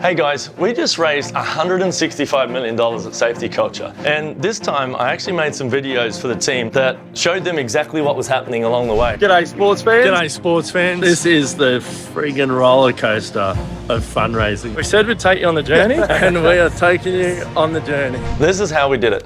Hey guys, we just raised $165 million at Safety Culture. And this time I actually made some videos for the team that showed them exactly what was happening along the way. G'day sports fans. G'day sports fans. This is the friggin' roller coaster of fundraising. We said we'd take you on the journey and we are taking you on the journey. This is how we did it.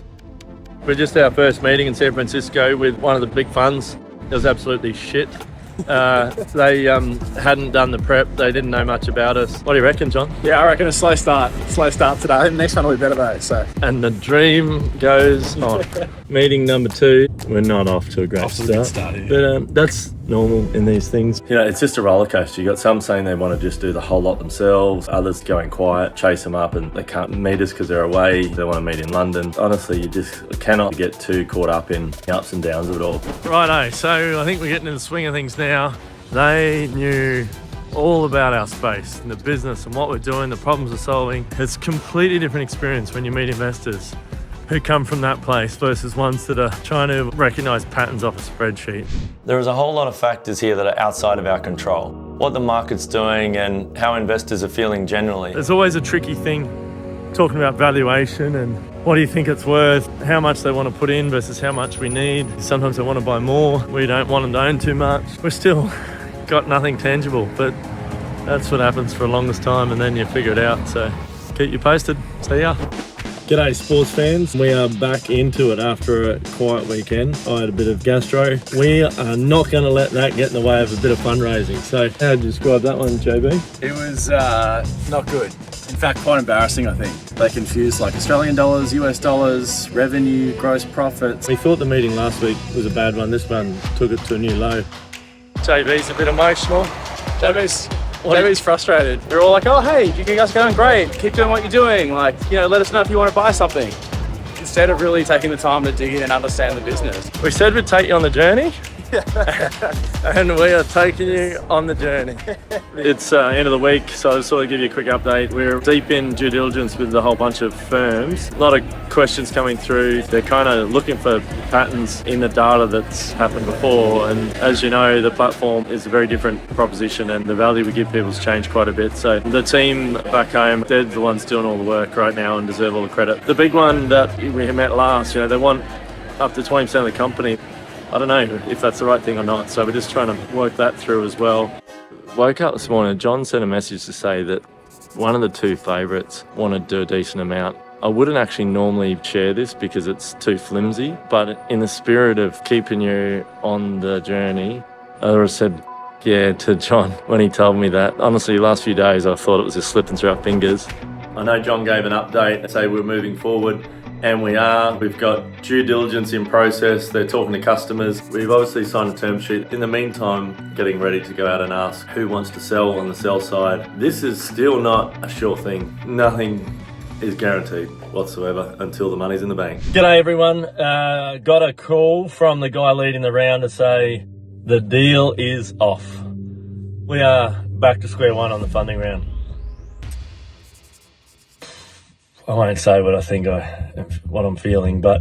We're just our first meeting in San Francisco with one of the big funds. It was absolutely shit. They hadn't done the prep. They didn't know much about us. What do you reckon, John? Yeah, I reckon a slow start. Slow start today. I think the next one will be better though. So. And the dream goes on. Meeting number 2. We're not off to a great start. Yeah. But that's normal in these things. You know, it's just a roller coaster. You got some saying they want to just do the whole lot themselves, others going quiet, chase them up and they can't meet us because they're away. They want to meet in London. Honestly, you just cannot get too caught up in the ups and downs of it all. Righto, so I think we're getting in the swing of things now. They knew all about our space and the business and what we're doing, the problems we're solving. It's a completely different experience when you meet investors who come from that place versus ones that are trying to recognize patterns off a spreadsheet. There is a whole lot of factors here that are outside of our control. What the market's doing and how investors are feeling generally. There's always a tricky thing talking about valuation and what do you think it's worth, how much they want to put in versus how much we need. Sometimes they want to buy more. We don't want them to own too much. We're still got nothing tangible, but that's what happens for the longest time and then you figure it out. So keep you posted. See ya. G'day sports fans, we are back into it after a quiet weekend. I had a bit of gastro. We are not going to let that get in the way of a bit of fundraising. So how would you describe that one, JB? It was not good. In fact, quite embarrassing, I think. They confused like Australian dollars, US dollars, revenue, gross profits. We thought the meeting last week was a bad one. This one took it to a new low. JB's a bit emotional. JB's frustrated. We're all like, oh, hey, you guys are going great. Keep doing what you're doing. Like, you know, let us know if you want to buy something. Instead of really taking the time to dig in and understand the business. We said we'd take you on the journey. And we are taking you on the journey. It's end of the week, so I'll sort of give you a quick update. We're deep in due diligence with a whole bunch of firms. A lot of questions coming through. They're kind of looking for patterns in the data that's happened before. And as you know, the platform is a very different proposition and the value we give people has changed quite a bit. So the team back home, they're the ones doing all the work right now and deserve all the credit. The big one that we met last, you know, they want up to 20% of the company. I don't know if that's the right thing or not, so we're just trying to work that through as well. Woke up this morning, John sent a message to say that one of the 2 favourites wanted to do a decent amount. I wouldn't actually normally share this because it's too flimsy, but in the spirit of keeping you on the journey, I said yeah to John when he told me that. Honestly, the last few days I thought it was just slipping through our fingers. I know John gave an update and say we're moving forward. And we are. We've got due diligence in process. They're talking to customers. We've obviously signed a term sheet. In the meantime, getting ready to go out and ask who wants to sell on the sell side. This is still not a sure thing. Nothing is guaranteed whatsoever until the money's in the bank. G'day everyone. Got a call from the guy leading the round to say the deal is off. We are back to square one on the funding round. I won't say what I think what I'm feeling, but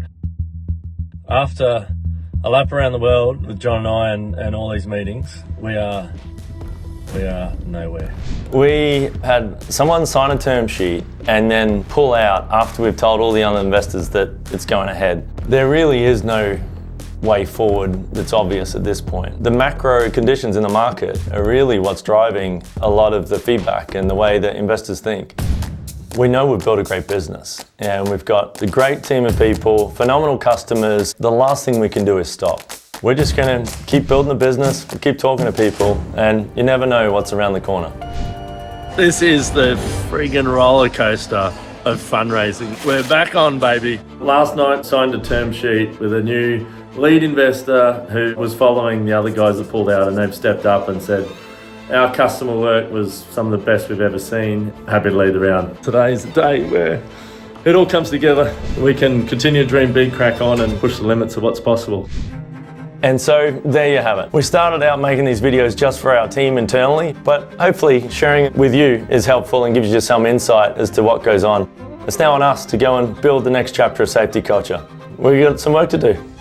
after a lap around the world with John and I and all these meetings, we are nowhere. We had someone sign a term sheet and then pull out after we've told all the other investors that it's going ahead. There really is no way forward that's obvious at this point. The macro conditions in the market are really what's driving a lot of the feedback and the way that investors think. We know we've built a great business and we've got a great team of people, phenomenal customers. The last thing we can do is stop. We're just going to keep building the business, keep talking to people, and you never know what's around the corner. This is the friggin' roller coaster of fundraising. We're back on, baby. Last night signed a term sheet with a new lead investor who was following the other guys that pulled out, and they've stepped up and said, our customer work was some of the best we've ever seen. Happy to lead the round. Today's the day where it all comes together. We can continue to dream big, crack on and push the limits of what's possible. And so there you have it. We started out making these videos just for our team internally, but hopefully sharing it with you is helpful and gives you some insight as to what goes on. It's now on us to go and build the next chapter of Safety Culture. We've got some work to do.